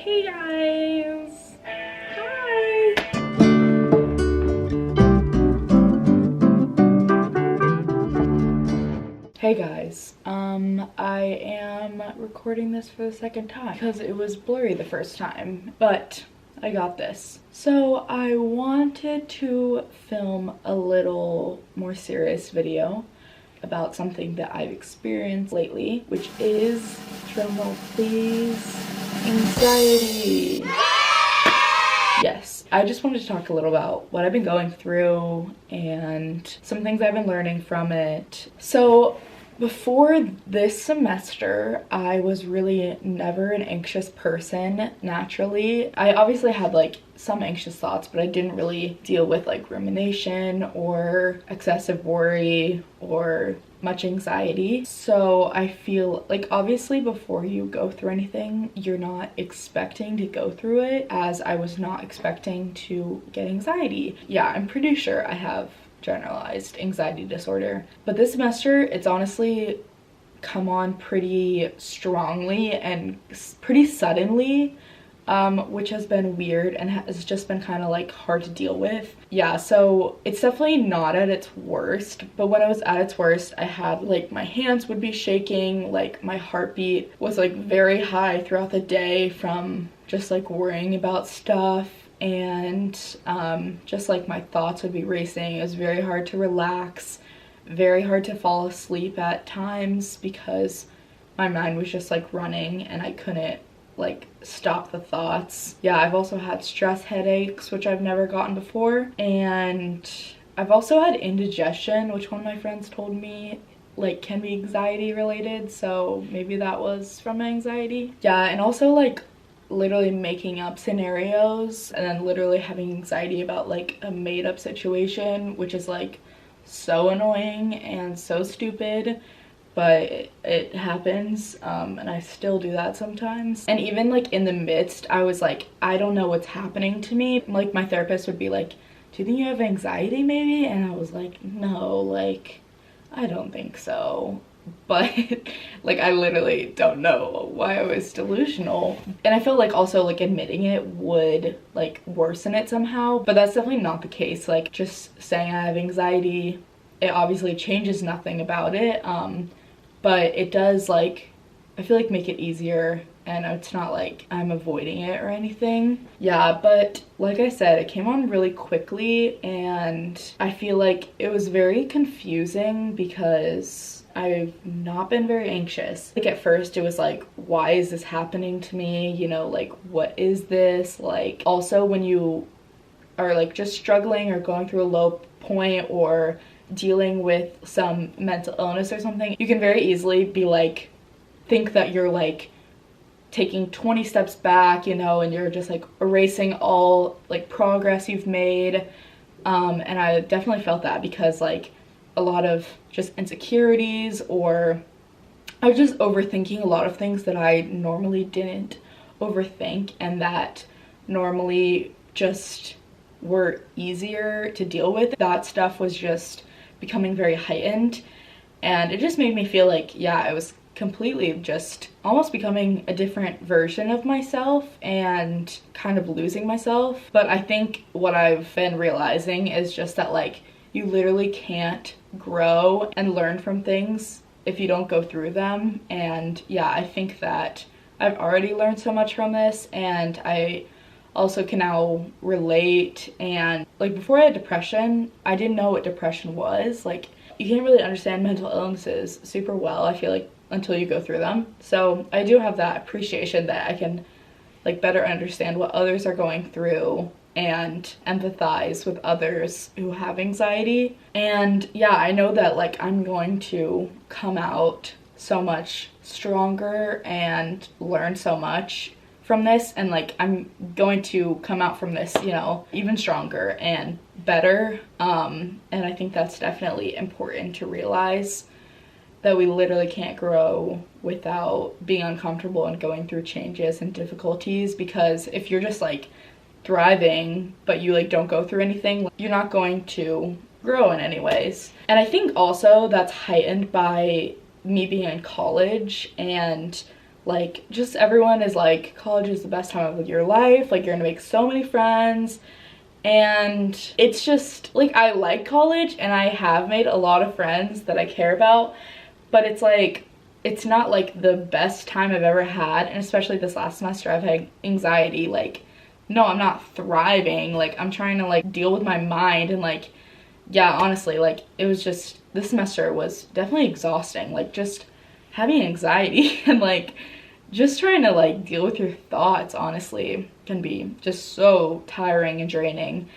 Hey guys! Hi! Hey guys, I am recording this for the second time because it was blurry the first time, but I got this. So I wanted to film a little more serious video about something that I've experienced lately, which is, drumroll please, anxiety. Yes, I just wanted to talk a little about what I've been going through and some things I've been learning from it. So before this semester, I was really never an anxious person naturally. I obviously had like some anxious thoughts, but I didn't really deal with like rumination or excessive worry or much anxiety. So I feel like obviously before you go through anything, you're not expecting to go through it, as I was not expecting to get anxiety. Yeah, I'm pretty sure I have generalized anxiety disorder, but this semester it's honestly come on pretty strongly and pretty suddenly, which has been weird and has just been kind of like hard to deal with. Yeah, so it's definitely not at its worst, but when I was at its worst, I had like my hands would be shaking, like my heartbeat was like very high throughout the day from just like worrying about stuff, and just like my thoughts would be racing. It was very hard to relax, very hard to fall asleep at times because my mind was just like running and I couldn't like stop the thoughts. Yeah, I've also had stress headaches, which I've never gotten before, and I've also had indigestion, which one of my friends told me like can be anxiety related, so maybe that was from anxiety. Yeah, and also like literally making up scenarios and then literally having anxiety about like a made-up situation, which is like so annoying and so stupid, but it happens, and I still do that sometimes. And even like in the midst, I was like, I don't know what's happening to me. Like my therapist would be like, do you think you have anxiety maybe? And I was like, no, like I don't think so. But like I literally don't know why I was delusional, and I feel like also like admitting it would like worsen it somehow, but that's definitely not the case. Like just saying I have anxiety, it obviously changes nothing about it, but it does like I feel like make it easier, and it's not like I'm avoiding it or anything. Yeah, but like I said, it came on really quickly and I feel like it was very confusing because I've not been very anxious. Like at first it was like, why is this happening to me? You know, like what is this? Like also when you are like just struggling or going through a low point or dealing with some mental illness or something, you can very easily be like, think that you're like taking 20 steps back, you know, and you're just like erasing all like progress you've made. And I definitely felt that because like a lot of just insecurities, or I was just overthinking a lot of things that I normally didn't overthink and that normally just were easier to deal with. That stuff was just becoming very heightened, and it just made me feel like, yeah, I was completely just almost becoming a different version of myself and kind of losing myself. But I think what I've been realizing is just that like you literally can't grow and learn from things if you don't go through them. And yeah, I think that I've already learned so much from this, and I also can now relate. And like before I had depression, I didn't know what depression was. Like you can't really understand mental illnesses super well, I feel like, until you go through them. So I do have that appreciation that I can like better understand what others are going through and empathize with others who have anxiety. And yeah, I know that like I'm going to come out so much stronger and learn so much from this, and like I'm going to come out from this, you know, even stronger and better. And I think that's definitely important to realize, that we literally can't grow without being uncomfortable and going through changes and difficulties, because if you're just like thriving but you like don't go through anything, you're not going to grow in any ways. And I think also that's heightened by me being in college and Like, just everyone is like, college is the best time of your life, like you're gonna make so many friends. And it's just like, I like college and I have made a lot of friends that I care about, but it's like, it's not like the best time I've ever had. And especially this last semester, I've had anxiety. Like, no, I'm not thriving. Like, I'm trying to like deal with my mind, and like, yeah, honestly, like, it was just, this semester was definitely exhausting. Like, just having anxiety and like just trying to like deal with your thoughts, honestly, can be just so tiring and draining.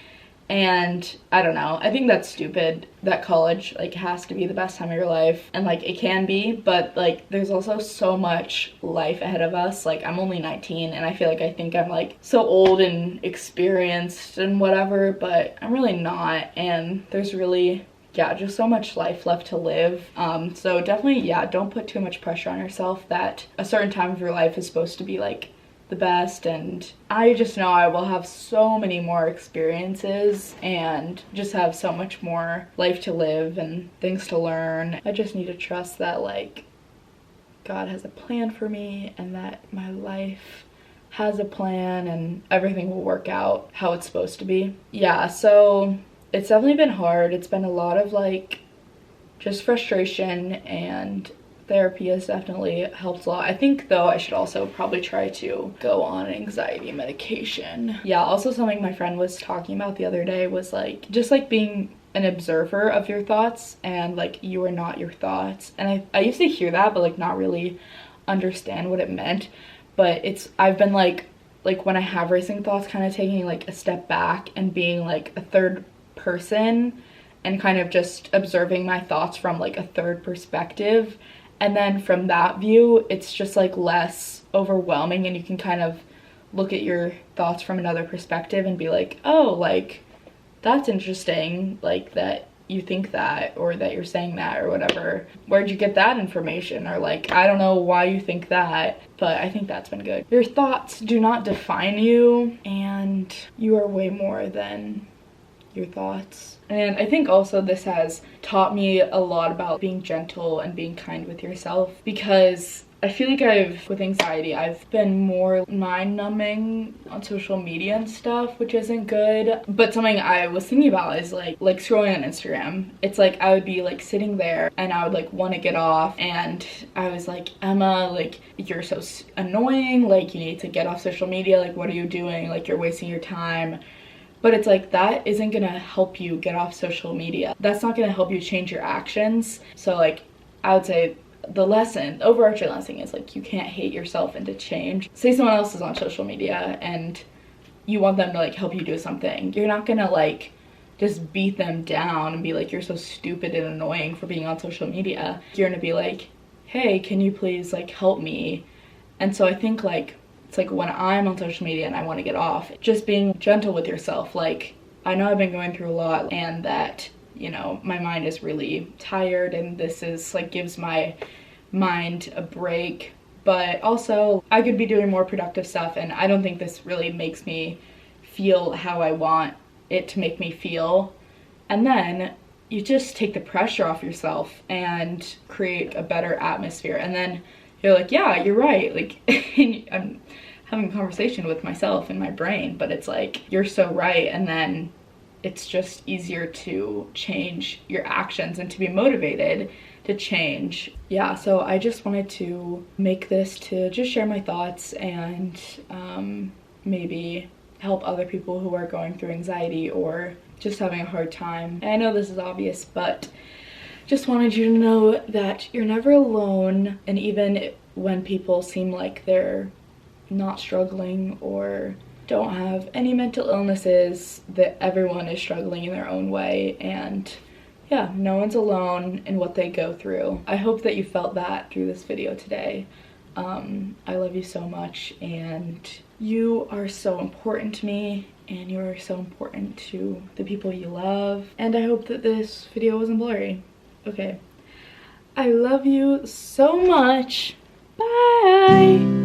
And I don't know, I think that's stupid that college like has to be the best time of your life, and like it can be, but like there's also so much life ahead of us. Like, I'm only 19 and I feel like I think I'm like so old and experienced and whatever, but I'm really not. And there's really, yeah, just so much life left to live. So definitely, yeah, don't put too much pressure on yourself that a certain time of your life is supposed to be like the best. And I just know I will have so many more experiences and just have so much more life to live and things to learn. I just need to trust that like God has a plan for me, and that my life has a plan and everything will work out how it's supposed to be. Yeah, so it's definitely been hard. It's been a lot of like just frustration, and therapy has definitely helped a lot. I think though I should also probably try to go on anxiety medication. Yeah, also something my friend was talking about the other day was like just like being an observer of your thoughts, and like you are not your thoughts. And I used to hear that but like not really understand what it meant. But I've been like when I have racing thoughts, kind of taking like a step back and being like a third person and kind of just observing my thoughts from like a third perspective. And then from that view, it's just like less overwhelming, and you can kind of look at your thoughts from another perspective and be like, oh, like that's interesting, like that you think that, or that you're saying that, or whatever. Where'd you get that information? Or like, I don't know why you think that, but I think that's been good. Your thoughts do not define you, and you are way more than your thoughts. And I think also this has taught me a lot about being gentle and being kind with yourself, because I feel like with anxiety, I've been more mind-numbing on social media and stuff, which isn't good. But something I was thinking about is like scrolling on Instagram. It's like I would be like sitting there and I would like want to get off, and I was like, Emma, like you're so annoying, like you need to get off social media, like what are you doing, like you're wasting your time. But it's like, that isn't gonna help you get off social media. That's not gonna help you change your actions. So like, I would say the overarching lesson is like, you can't hate yourself into change. Say someone else is on social media and you want them to like help you do something. You're not gonna like just beat them down and be like, you're so stupid and annoying for being on social media. You're gonna be like, hey, can you please like help me? And so I think like, it's like when I'm on social media and I want to get off, just being gentle with yourself. Like, I know I've been going through a lot, and that, you know, my mind is really tired, and this is like gives my mind a break. But also I could be doing more productive stuff, and I don't think this really makes me feel how I want it to make me feel. And then you just take the pressure off yourself and create a better atmosphere. And then you're like, yeah, you're right. Like, I'm having a conversation with myself in my brain, but it's like, you're so right. And then it's just easier to change your actions and to be motivated to change. Yeah, so I just wanted to make this to just share my thoughts and maybe help other people who are going through anxiety or just having a hard time. And I know this is obvious, but just wanted you to know that you're never alone. And even when people seem like they're not struggling or don't have any mental illnesses, that everyone is struggling in their own way. And yeah, no one's alone in what they go through. I hope that you felt that through this video today. I love you so much, and you are so important to me, and you are so important to the people you love. And I hope that this video wasn't blurry. Okay, I love you so much. Bye.